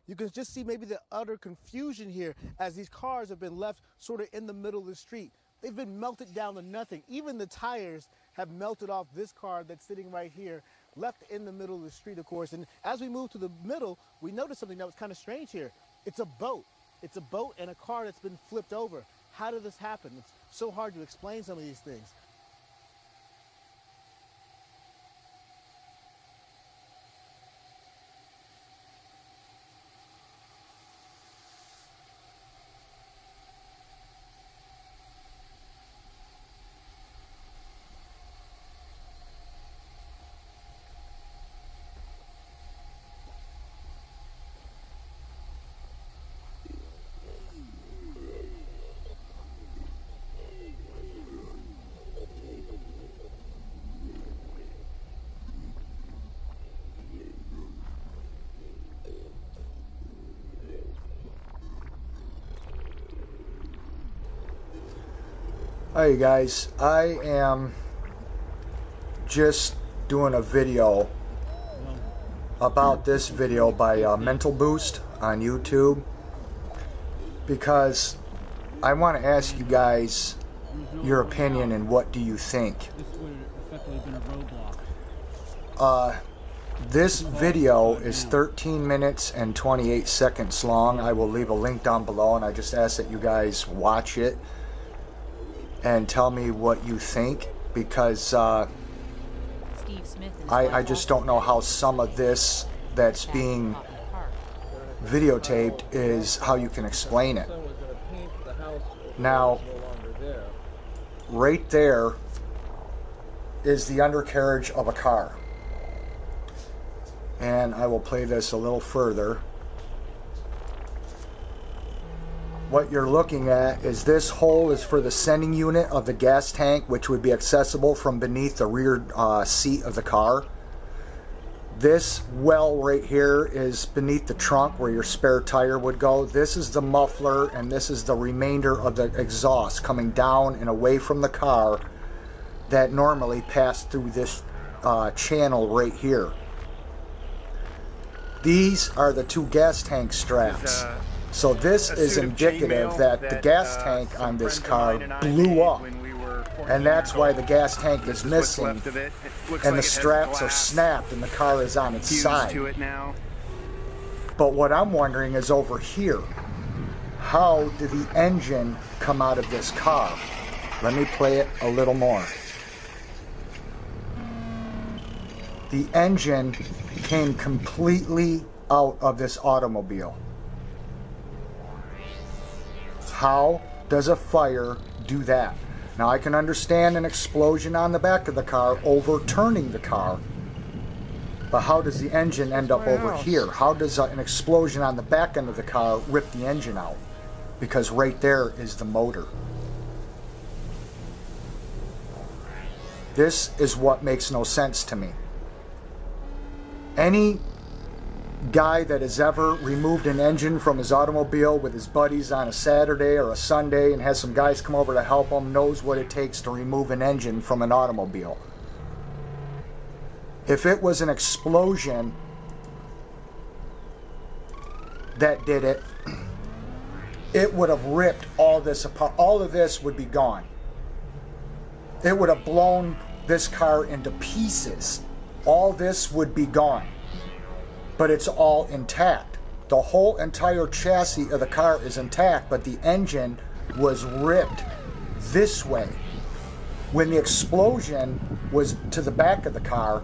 You can just see maybe the utter confusion here as these cars have been left sort of in the middle of the street. They've been melted down to nothing. Even the tires have melted off this car that's sitting right here, left in the middle of the street, of course. And as we move to the middle, we noticed something that was kind of strange here. It's a boat. It's a boat and a car that's been flipped over. How did this happen? It's so hard to explain some of these things. Hi guys, I am just doing a video about this video by Mental Boost on YouTube because I want to ask you guys your opinion and what do you think. This video is 13 minutes and 28 seconds long. I will leave a link down below and I just ask that you guys watch it and tell me what you think, because I just don't know how some of this that's being videotaped is how you can explain it. Now, right there is the undercarriage of a car. And I will play this a little further. What you're looking at is this hole is for the sending unit of the gas tank, which would be accessible from beneath the rear seat of the car. This well right here is beneath the trunk where your spare tire would go. This is the muffler, and this is the remainder of the exhaust coming down and away from the car that normally pass through this channel right here. These are the two gas tank straps. So this is indicative that the gas tank on this car blew up, and that's why the gas tank is missing, and the straps are snapped and the car is on its side. But what I'm wondering is over here, how did the engine come out of this car? Let me play it a little more. The engine came completely out of this automobile. How does a fire do that? Now I can understand an explosion on the back of the car overturning the car, but how does the engine end up over here? How does an explosion on the back end of the car rip the engine out? Because right there is the motor. This is what makes no sense to me. Any guy that has ever removed an engine from his automobile with his buddies on a Saturday or a Sunday and has some guys come over to help him knows what it takes to remove an engine from an automobile. If it was an explosion that did it, it would have ripped all this apart. All of this would be gone. It would have blown this car into pieces. All this would be gone. But it's all intact. The whole entire chassis of the car is intact, but the engine was ripped this way. When the explosion was to the back of the car,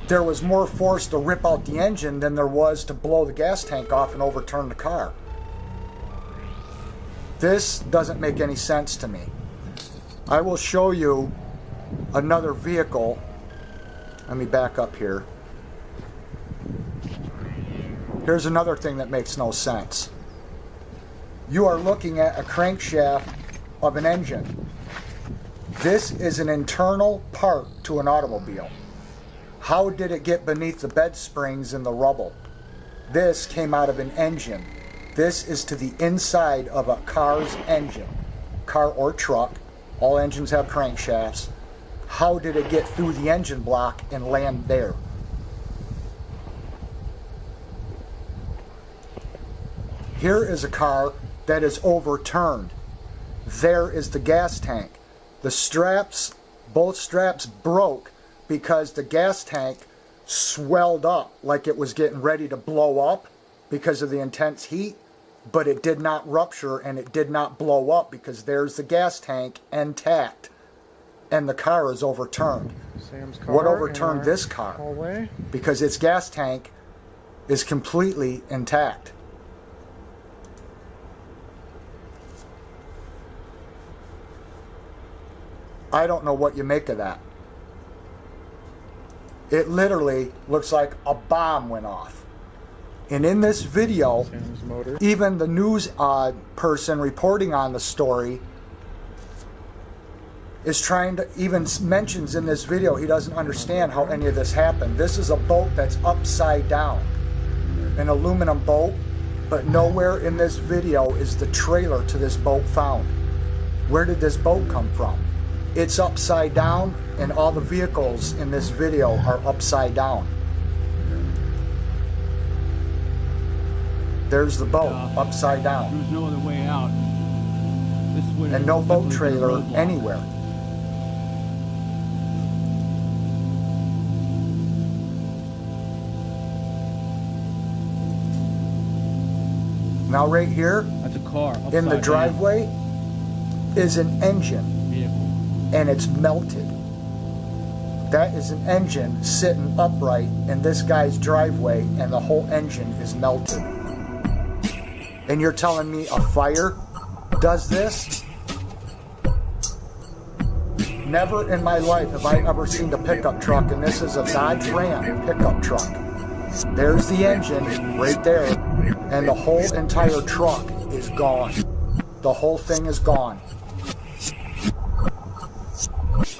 there was more force to rip out the engine than there was to blow the gas tank off and overturn the car. This doesn't make any sense to me. I will show you another vehicle. Let me back up here. Here's another thing that makes no sense. You are looking at a crankshaft of an engine. This is an internal part to an automobile. How did it get beneath the bed springs and the rubble? This came out of an engine. This is to the inside of a car's engine. Car or truck. All engines have crankshafts. How did it get through the engine block and land there? Here is a car that is overturned. There is the gas tank. The straps, both straps broke because the gas tank swelled up like it was getting ready to blow up because of the intense heat, but it did not rupture and it did not blow up because there's the gas tank intact and the car is overturned. Sam's car. What overturned this car? Hallway. Because its gas tank is completely intact. I don't know what you make of that. It literally looks like a bomb went off. And in this video, even the news person reporting on the story is trying to, even mentions in this video, he doesn't understand how any of this happened. This is a boat that's upside down, an aluminum boat, but nowhere in this video is the trailer to this boat found. Where did this boat come from? It's upside down, and all the vehicles in this video are upside down. There's the boat, upside down. There's no other way out. This would and no boat trailer anywhere. Now right here, that's a car in the driveway, is an engine. And it's melted. That is an engine sitting upright in this guy's driveway, and the whole engine is melted. And you're telling me a fire does this? Never in my life have I ever seen a pickup truck, and this is a Dodge Ram pickup truck. There's the engine right there, and the whole entire truck is gone. The whole thing is gone.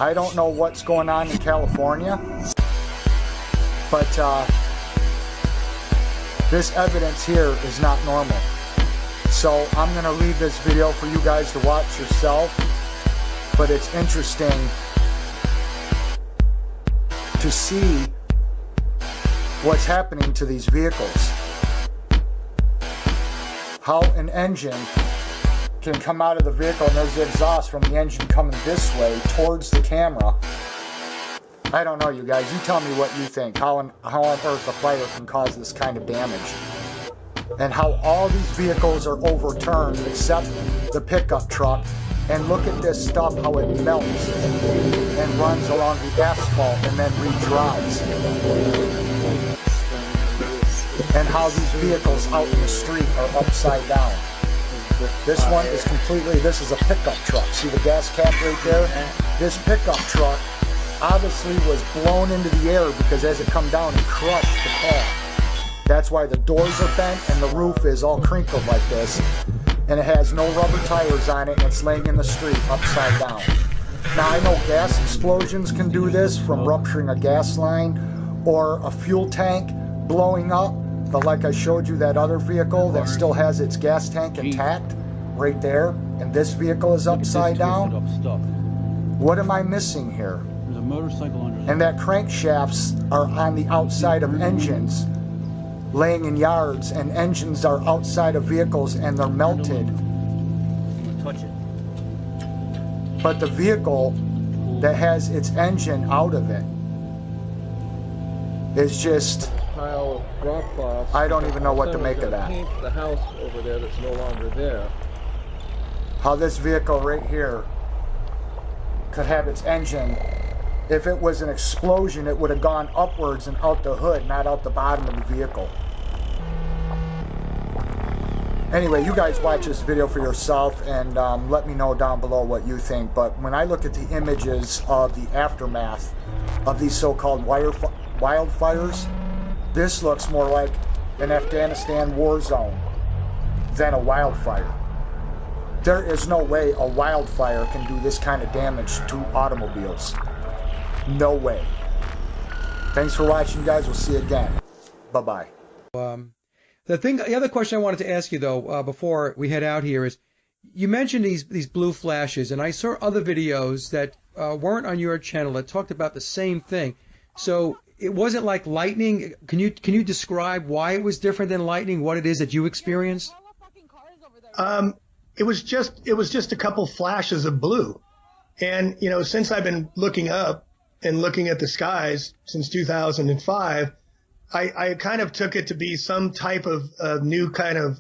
I don't know what's going on in California, but this evidence here is not normal. So I'm going to leave this video for you guys to watch yourself, but it's interesting to see what's happening to these vehicles. How an engine can come out of the vehicle and there's the exhaust from the engine coming this way towards the camera. I don't know, you guys. You tell me what you think. How on earth a fire can cause this kind of damage. And how all these vehicles are overturned except the pickup truck. And look at this stuff, how it melts and runs along the asphalt and then re-dries. And how these vehicles out in the street are upside down. This one is completely, this is a pickup truck. See the gas cap right there? This pickup truck obviously was blown into the air because as it come down, it crushed the car. That's why the doors are bent and the roof is all crinkled like this. And it has no rubber tires on it, and it's laying in the street upside down. Now I know gas explosions can do this from rupturing a gas line or a fuel tank blowing up. But like I showed you that other vehicle that still has its gas tank intact right there, and this vehicle is upside down. What am I missing here? There's a motorcycle under. And that crankshafts are on the outside of engines, laying in yards, and engines are outside of vehicles and they're melted. Touch it. But the vehicle that has its engine out of it is just, I don't even know what to make of that. The house over there that's no longer there. How this vehicle right here could have its engine, if it was an explosion, it would have gone upwards and out the hood, not out the bottom of the vehicle. Anyway, you guys watch this video for yourself and let me know down below what you think. But when I look at the images of the aftermath of these so-called wildfires, this looks more like an Afghanistan war zone than a wildfire. There is no way a wildfire can do this kind of damage to automobiles. No way. Thanks for watching, guys. We'll see you again. Bye-bye. The other question I wanted to ask you, though, before we head out here is, you mentioned these blue flashes, and I saw other videos that weren't on your channel that talked about the same thing. So it wasn't like lightning. Can you describe why it was different than lightning, what it is that you experienced? It was just a couple flashes of blue. And, you know, since I've been looking up and looking at the skies since 2005, I kind of took it to be some type of new kind of,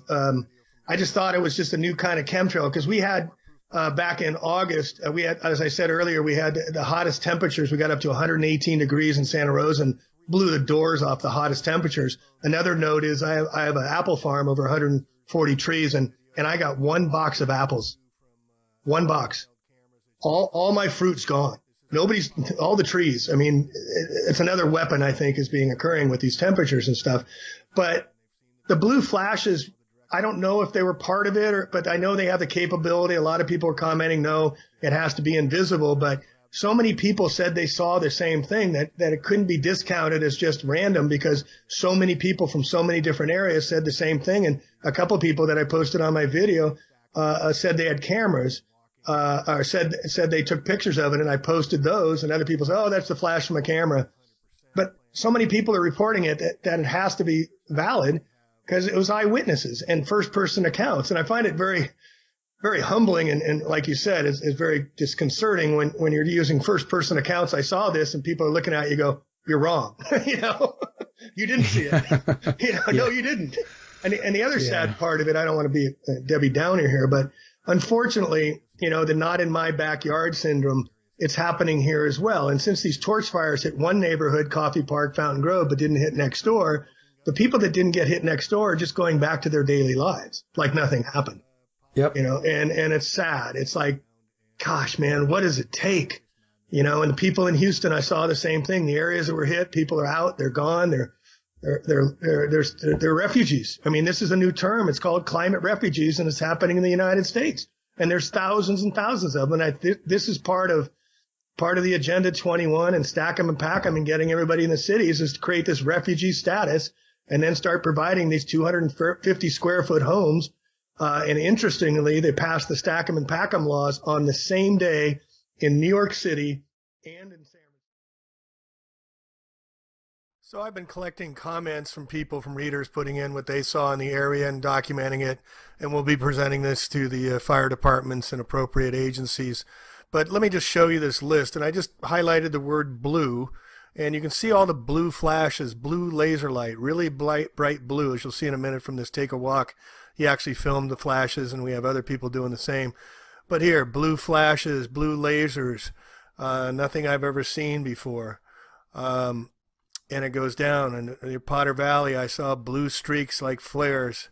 I just thought it was just a new kind of chemtrail, because we had, back in August, we had, as I said earlier, we had the hottest temperatures. We got up to 118 degrees in Santa Rosa and blew the doors off the hottest temperatures. Another note is I have an apple farm over 140 trees, and I got one box of apples. One box. All my fruit's gone. All the trees. I mean, it's another weapon, I think, is being occurring with these temperatures and stuff. But the blue flashes, I don't know if they were part of it, but I know they have the capability. A lot of people are commenting, no, it has to be invisible. But so many people said they saw the same thing that it couldn't be discounted as just random, because so many people from so many different areas said the same thing. And a couple of people that I posted on my video said they had cameras. Or said they took pictures of it, and I posted those, and other people said, oh, that's the flash from a camera. But so many people are reporting it that it has to be valid, because it was eyewitnesses and first-person accounts. And I find it very, very humbling, and like you said, is very disconcerting when you're using first-person accounts. I saw this, and people are looking at you, go, you're wrong. You know, you didn't see it. You know, Yeah. No, you didn't. And the other sad part of it, I don't want to be Debbie Downer here, but unfortunately, you know, the not in my backyard syndrome, it's happening here as well. And since these torch fires hit one neighborhood, Coffee Park, Fountain Grove, but didn't hit next door, the people that didn't get hit next door are just going back to their daily lives like nothing happened. Yep. You know, and it's sad. It's like, gosh, man, what does it take? You know, and the people in Houston, I saw the same thing. The areas that were hit, people are out, they're gone, they're refugees. I mean, this is a new term. It's called climate refugees, and it's happening in the United States. And there's thousands and thousands of them. And this is part of the Agenda 21 and stack 'em and pack 'em and getting everybody in the cities, is to create this refugee status and then start providing these 250 square foot homes. And interestingly, they passed the stack 'em and pack 'em laws on the same day in New York City and in San Francisco. So I've been collecting comments from people, from readers, putting in what they saw in the area and documenting it, and we'll be presenting this to the fire departments and appropriate agencies. But let me just show you this list, and I just highlighted the word blue, and you can see all the blue flashes, blue laser light, really bright blue, as you'll see in a minute from this Take a Walk. He actually filmed the flashes, and we have other people doing the same. But here, blue flashes, blue lasers, nothing I've ever seen before. And it goes down. And in Potter Valley, I saw blue streaks like flares.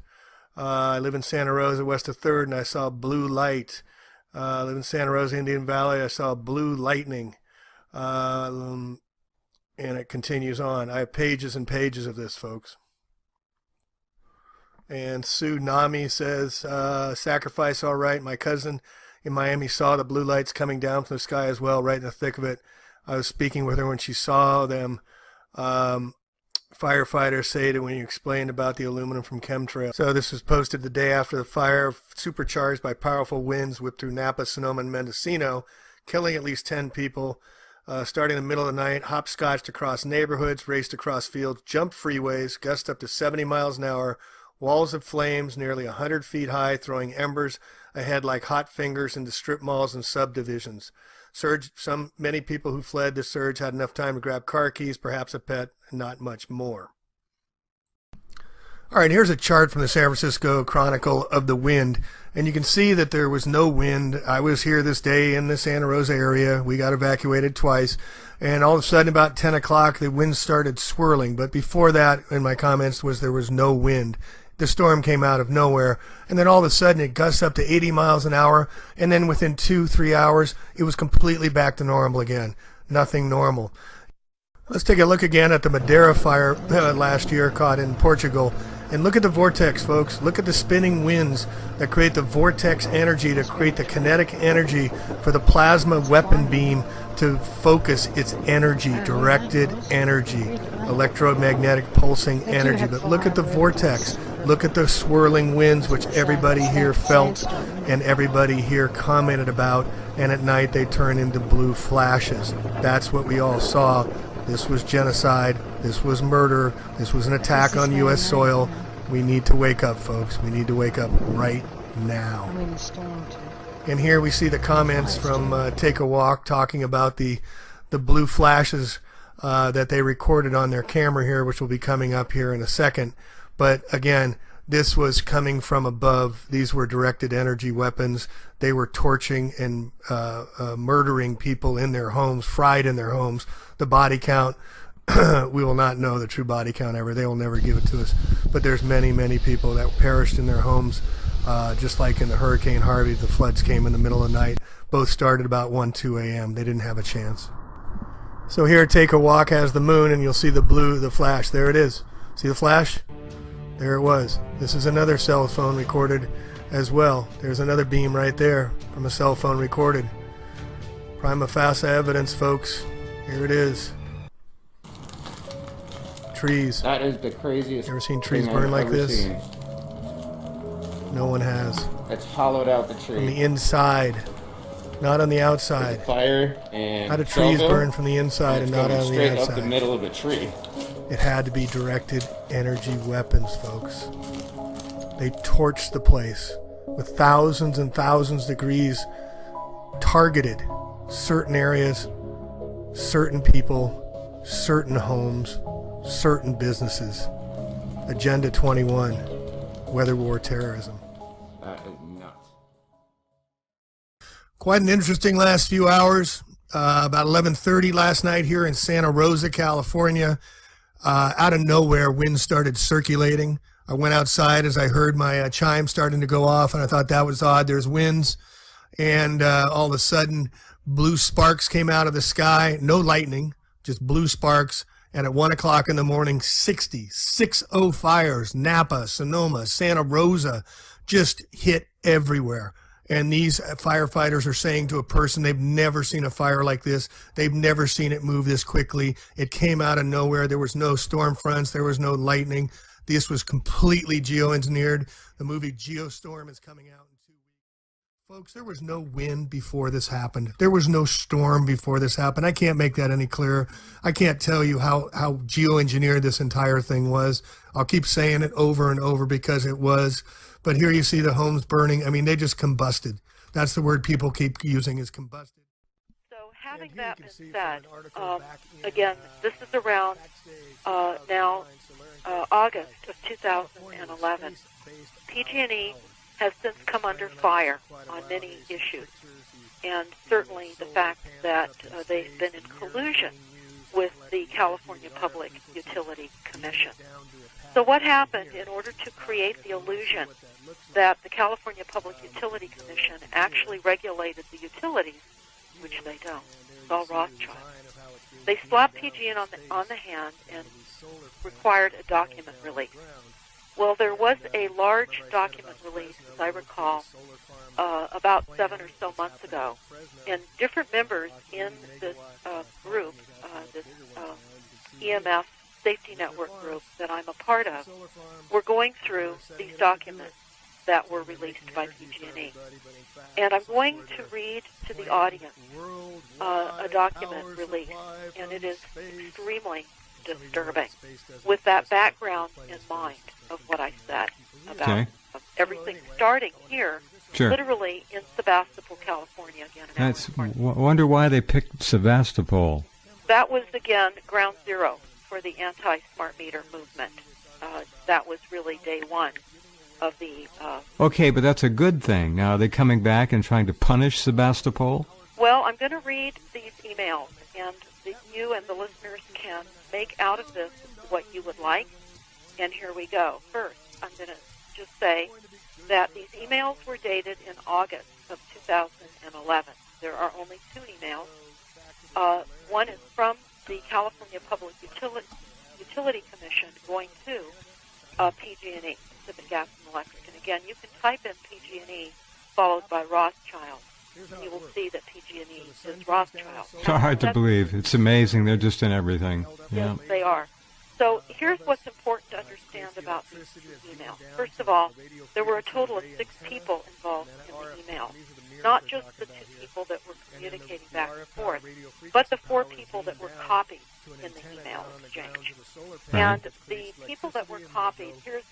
I live in Santa Rosa, west of 3rd, and I saw blue light. I live in Santa Rosa, Indian Valley. I saw blue lightning. And it continues on. I have pages and pages of this, folks. And Sue Nami says, sacrifice all right. My cousin in Miami saw the blue lights coming down from the sky as well, right in the thick of it. I was speaking with her when she saw them. Firefighters say that when you explained about the aluminum from chemtrails. So this was posted the day after the fire, supercharged by powerful winds, whipped through Napa, Sonoma, and Mendocino, killing at least 10 people. Starting in the middle of the night, hopscotched across neighborhoods, raced across fields, jumped freeways, gusts up to 70 miles an hour, walls of flames nearly 100 feet high, throwing embers ahead like hot fingers into strip malls and subdivisions. Many people who fled the surge had enough time to grab car keys, perhaps a pet, and not much more. All right, here's a chart from the San Francisco Chronicle of the wind, and you can see that there was no wind. I was here this day in the Santa Rosa area. We got evacuated twice, and all of a sudden about 10 o'clock the wind started swirling, but before that, in my comments, there was no wind. The storm came out of nowhere, and then all of a sudden it gusts up to 80 miles an hour, and then within 2-3 hours it was completely back to normal again. Nothing normal. Let's take a look again at the Madeira fire last year caught in Portugal, and look at the vortex, folks. Look at the spinning winds that create the vortex energy, to create the kinetic energy for the plasma weapon beam to focus its energy, directed energy, electromagnetic pulsing energy. But look at the vortex. Look at the swirling winds, which everybody here felt and everybody here commented about, and at night they turn into blue flashes. That's what we all saw. This was genocide. This was murder. This was an attack on U.S. soil. We need to wake up, folks. We need to wake up right now. I mean, the storm too. And here we see the comments from Take a Walk talking about the blue flashes that they recorded on their camera here, which will be coming up here in a second. But again, this was coming from above. These were directed energy weapons. They were torching and murdering people in their homes, fried in their homes. The body count, we will not know the true body count ever. They will never give it to us. But there's many, many people that perished in their homes. Just like in the Hurricane Harvey, the floods came in the middle of the night. Both started about 1, 2 a.m. They didn't have a chance. So here, Take a Walk has the moon, and you'll see the flash. There it is. See the flash? There it was. This is another cell phone recorded as well. There's another beam right there from a cell phone recorded. Prima facie evidence, folks. Here it is. Trees. That is the craziest. Ever seen trees burn like this? Seen. No one has. It's hollowed out the tree. From the inside, not on the outside. Fire and how do trees burn from the inside and not on the outside? Straight up the middle of a tree. It had to be directed energy weapons, folks. They torched the place with thousands and thousands of degrees, targeted certain areas, certain people, certain homes, certain businesses. Agenda 21, weather war terrorism. That is nuts. Quite an interesting last few hours. About 11:30 last night here in Santa Rosa, California. Out of nowhere, wind started circulating. I went outside as I heard my chime starting to go off, and I thought that was odd. There's winds, and all of a sudden, blue sparks came out of the sky. No lightning, just blue sparks. And at 1 o'clock in the morning, 60 fires, Napa, Sonoma, Santa Rosa, just hit everywhere. And these firefighters are saying to a person they've never seen a fire like this. They've never seen it move this quickly. It came out of nowhere. There was no storm fronts. There was no lightning. This was completely geoengineered. The movie Geostorm is coming out in 2 weeks. Folks, there was no wind before this happened. There was no storm before this happened. I can't make that any clearer. I can't tell you how geoengineered this entire thing was. I'll keep saying it over and over because it was. But here you see the homes burning. I mean, they just combusted. That's the word people keep using, is combusted. So having that been said, again, this is around now August of 2011. PG&E has since come under fire on many issues, and certainly the fact that they've been in collusion with the California Public Utility Commission. So what happened in order to create the illusion that the California Public Utility Commission actually regulated the utilities, which they don't. It's all Rothschild. They slapped PG&E on the hand and required a document release. Well, there was a large document release, as I recall, about 7 or so months ago, and different members in this group, this EMF Safety Network group that I'm a part of, were going through these documents that were released by PG&E. And I'm going to read to the audience a document release, and it is extremely disturbing with that background in mind of what I said about everything starting here, literally in Sebastopol, California. Again, wonder why they picked Sebastopol. That was, again, ground zero for the anti-smart meter movement. That was really day one of the... Okay, but that's a good thing. Now, are they coming back and trying to punish Sebastopol? Well, I'm going to read these emails, and you and the listeners can make out of this what you would like. And here we go. First, I'm going to just say that these emails were dated in August of 2011. There are only 2 emails. One is from the California Public Utility Commission going to PG&E, Pacific Gas and Electric. And again, you can type in PG&E followed by Rothschild, and you will see that PG&E is Rothschild. It's hard to believe. It's amazing. They're just in everything. Yes, they are. So here's what's important to understand about these emails. First of all, there were a total of 6 people involved in the email. Not just the 2 people that were communicating back and forth, but the 4 people that were copied in the email exchange. And the people that were copied, here's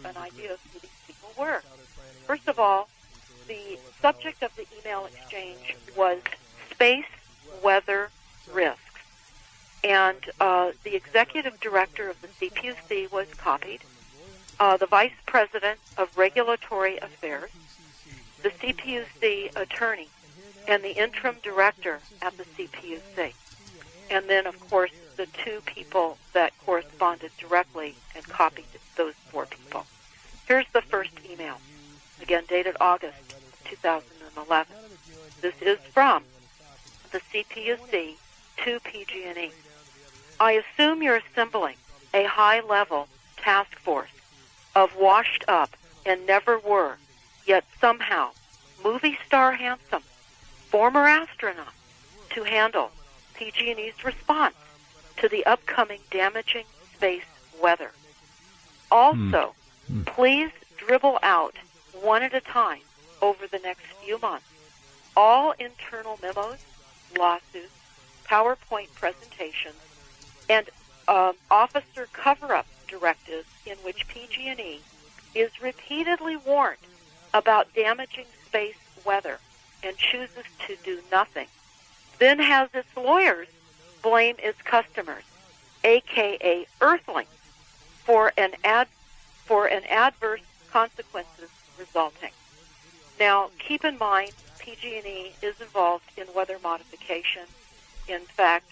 an idea of who these people people were. First of all, the subject of the email exchange was space weather risks. And the executive director of the CPUC was copied, the vice president of regulatory affairs, the CPUC attorney, and the interim director at the CPUC. And then, of course, the two people that corresponded directly and copied those four people. Here's the first email, again dated August 2011. This is from the CPUC to PG&E. I assume you're assembling a high-level task force of washed up and never were, yet somehow movie star handsome, former astronaut to handle PG&E's response to the upcoming damaging space weather. Also, please dribble out one at a time over the next few months all internal memos, lawsuits, PowerPoint presentations, and officer cover-up directives in which PG&E is repeatedly warned about damaging space weather and chooses to do nothing, then has its lawyers blame its customers, aka Earthlings, for an adverse consequences resulting. Now, keep in mind, PG&E is involved in weather modification. In fact,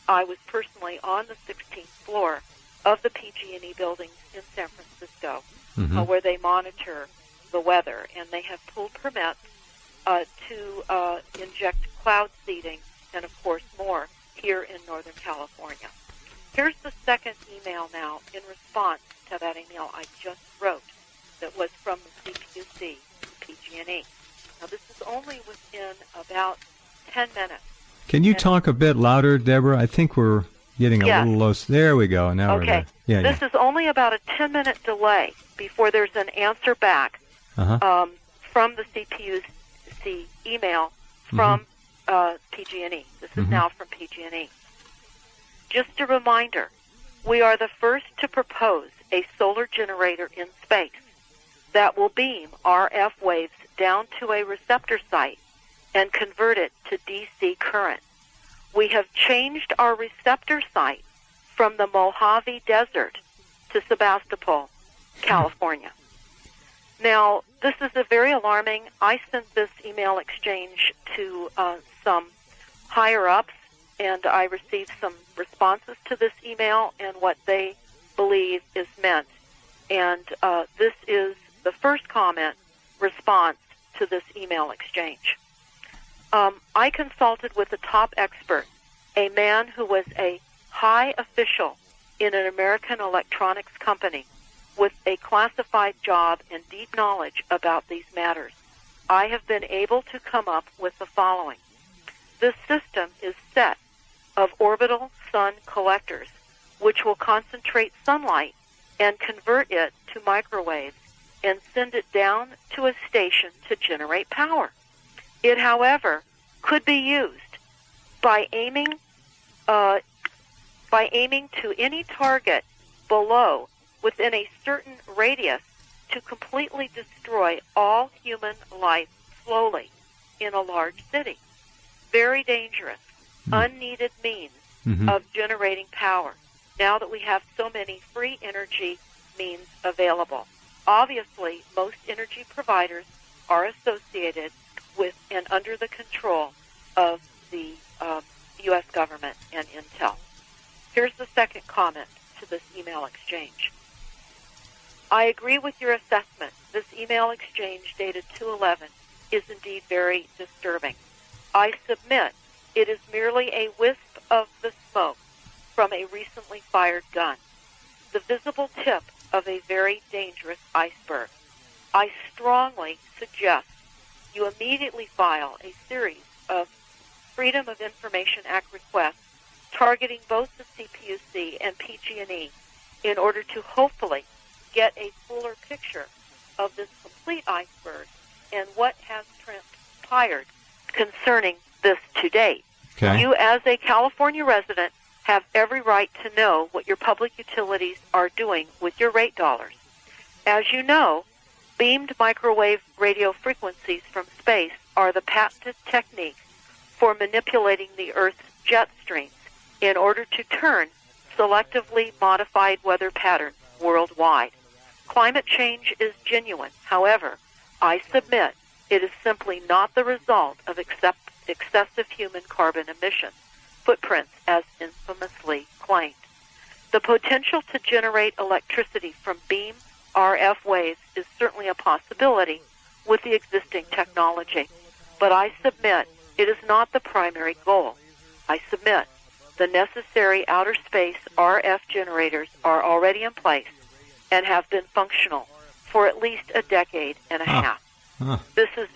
I was personally on the 16th floor of the PG&E buildings in San Francisco, where they monitor the weather, and they have pulled permits to inject cloud seeding and, of course, more here in Northern California. Here's the second email now in response to that email I just wrote that was from the CPUC to PG&E. Now, this is only within about 10 minutes. Can you talk a bit louder, Deborah? I think we're getting a little low. There we go. Now we're there. Yeah, this is only about a 10-minute delay before there's an answer back from the CPUC email from PG&E. This is now from PG&E. Just a reminder, we are the first to propose a solar generator in space that will beam RF waves down to a receptor site and convert it to DC current. We have changed our receptor site from the Mojave Desert to Sebastopol, California. Now, this is a very alarming. I sent this email exchange to some higher-ups, and I received some responses to this email and what they believe is meant. And this is the first comment response to this email exchange. I consulted with a top expert, a man who was a high official in an American electronics company with a classified job and deep knowledge about these matters. I have been able to come up with the following. This system is set of orbital sun collectors, which will concentrate sunlight and convert it to microwaves and send it down to a station to generate power. It, however, could be used by aiming to any target below within a certain radius to completely destroy all human life slowly in a large city. Very dangerous, unneeded means of generating power now that we have so many free energy means available. Obviously, most energy providers are associated with and under the control of the U.S. government and Intel. Here's the second comment to this email exchange. I agree with your assessment. This email exchange dated 2/11 is indeed very disturbing. I submit it is merely a wisp of the smoke from a recently fired gun, the visible tip of a very dangerous iceberg. I strongly suggest you immediately file a series of Freedom of Information Act requests targeting both the CPUC and PG&E in order to hopefully get a fuller picture of this complete iceberg and what has transpired concerning this to date. Okay. You, as a California resident, have every right to know what your public utilities are doing with your rate dollars. As you know, Beamed microwave radio frequencies from space are the patented technique for manipulating the Earth's jet streams in order to turn selectively modified weather patterns worldwide. Climate change is genuine. However, I submit it is simply not the result of excessive human carbon emission footprints as infamously claimed. The potential to generate electricity from beam RF waves is certainly a possibility with the existing technology, but I submit it is not the primary goal. I submit the necessary outer space RF generators are already in place and have been functional for at least a decade and a half. This is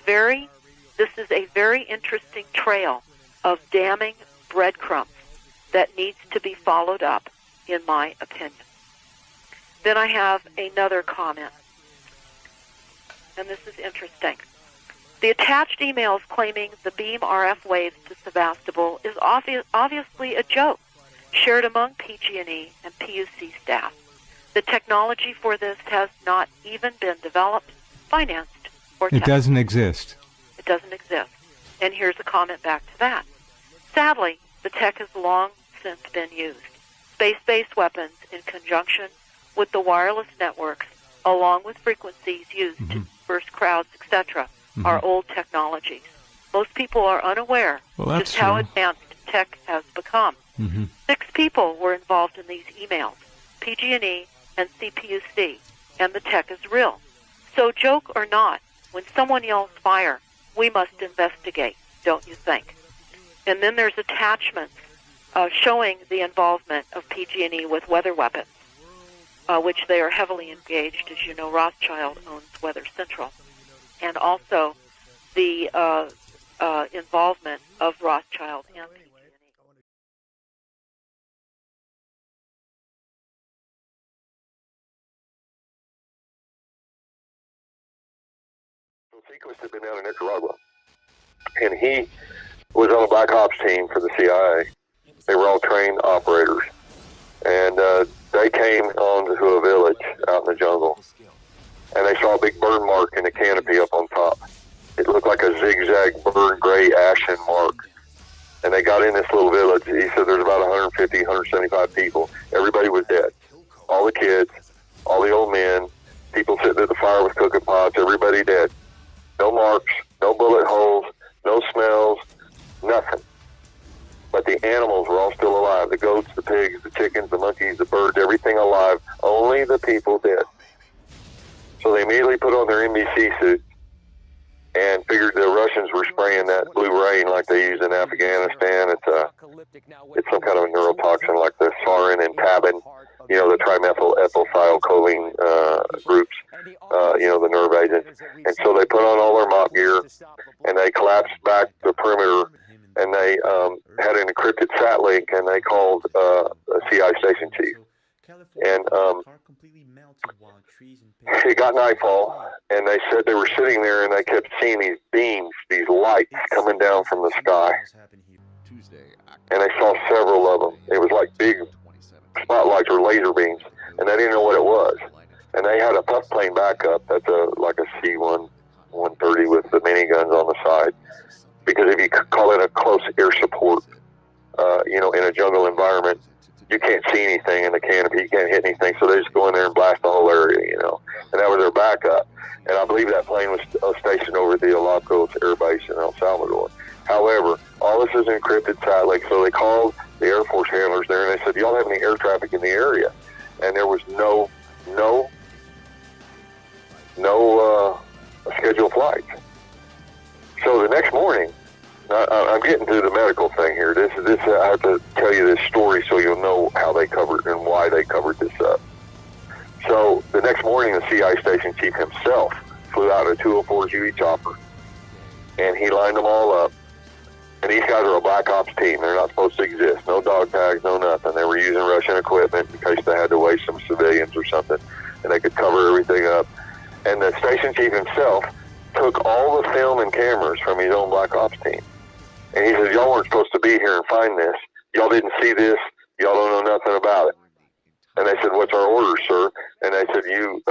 a very interesting trail of damning breadcrumbs that needs to be followed up, in my opinion. Then I have another comment, and this is interesting. The attached emails claiming the beam RF waves to Sevastopol is obviously a joke shared among PG&E and PUC staff. The technology for this has not even been developed, financed, or tested. It doesn't exist. It doesn't exist. And here's a comment back to that. Sadly, the tech has long since been used. Space-based weapons in conjunction with the wireless networks, along with frequencies used to disperse crowds, etc., are old technologies. Most people are unaware just how advanced tech has become. 6 people were involved in these emails, PG&E and CPUC, and the tech is real. So joke or not, when someone yells fire, we must investigate, don't you think? And then there's attachments showing the involvement of PG&E with weather weapons, which they are heavily engaged. As you know, Rothschild owns Weather Central. And also the involvement of Rothschild and PG&E. Sequist had been down in Nicaragua, and he was on a Black Ops team for the CIA. They were all trained operators, and they came onto a village out in the jungle, and they saw a big burn mark in the canopy up on top. It looked like a zigzag burn gray ashen mark, and they got in this little village. He said there's about 150, 175 people. Everybody was dead. All the kids, all the old men, people sitting at the fire with cooking pots, everybody dead. No marks, no bullet holes, no smells, nothing. But the animals were all still alive. The goats, the pigs, the chickens, the monkeys, the birds, everything alive. Only the people dead. So they immediately put on their NBC suits and figured the Russians were spraying that blue rain like they use in Afghanistan. It's some kind of a neurotoxin like the sarin and tabin, the trimethyl ethylthiocholine groups, the nerve agents. And so they put on all their mop gear, and they collapsed back the perimeter, and they had an encrypted sat link, and they called a CI station chief. And it got nightfall, and they said they were sitting there, and they kept seeing these beams, these lights coming down from the sky. And they saw several of them. It was like big spotlights or laser beams, and they didn't know what it was. And they had a puff plane backup that's like a C-130 with the miniguns on the side. Because if you call it a close air support, in a jungle environment, you can't see anything in the canopy, you can't hit anything, so they just go in there and blast the whole area, And that was their backup. And I believe that plane was stationed over the Ilocos Air Base in El Salvador. However, all this is encrypted sat link, so they called the Air Force handlers there, and they said, do y'all have any air traffic in the area? And there was no scheduled flights. So the next morning, I'm getting to the medical thing here. This I have to tell you this story so you'll know how they covered and why they covered this up. So the next morning, the CI station chief himself flew out a 204 Huey chopper, and he lined them all up. And these guys are a Black Ops team. They're not supposed to exist. No dog tags, no nothing. They were using Russian equipment in case they had to waste some civilians or something, and they could cover everything up. And the station chief himself took all the film and cameras from his own Black Ops team. And he said, y'all weren't supposed to be here and find this. Y'all didn't see this. Y'all don't know nothing about it. And they said, what's our orders, sir? And they said, you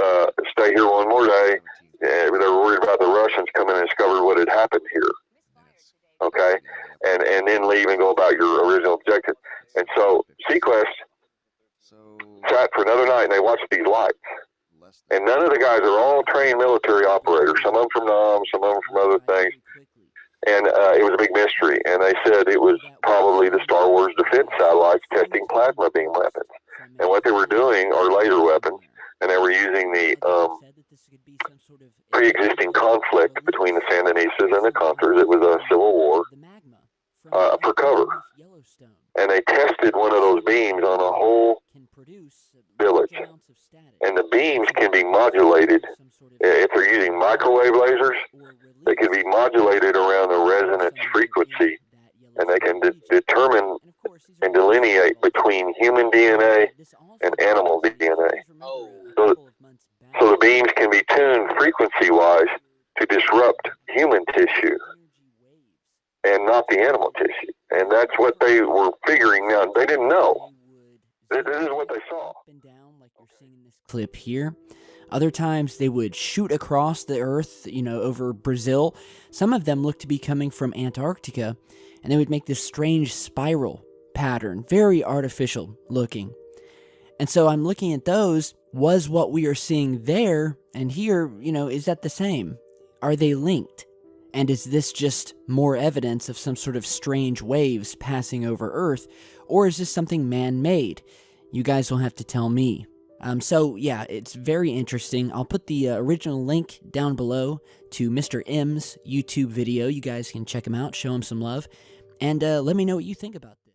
stay here one more day. They were worried about the Russians coming and discovered what had happened here. Okay, and then leave and go about your original objective. And so Sequest sat for another night and they watched these lights. And none of the guys are all trained military operators. Some of them from NAM, some of them from other things. And it was a big mystery. And they said it was probably the Star Wars defense satellites testing plasma beam weapons. And what they were doing are laser weapons. And they were using the pre-existing conflict between the Sandinistas and the Contras. It was a civil war for cover. And they tested one of those beams on a whole village. And the beams can be modulated. If they're using microwave lasers, they can be modulated around the resonance frequency. And they can determine and delineate between human DNA and animal DNA. So the beams can be tuned frequency-wise to disrupt human tissue and not the animal tissue. And that's what they were figuring out. They didn't know. This is what they saw. Clip here. Other times they would shoot across the earth, over Brazil. Some of them looked to be coming from Antarctica, and they would make this strange spiral pattern, very artificial looking. And so I'm looking at those. Was what we are seeing there and here, is that the same? Are they linked? And is this just more evidence of some sort of strange waves passing over Earth? Or is this something man-made? You guys will have to tell me. So yeah, it's very interesting. I'll put the original link down below to Mr. M's YouTube video. You guys can check him out, show him some love, and let me know what you think about this.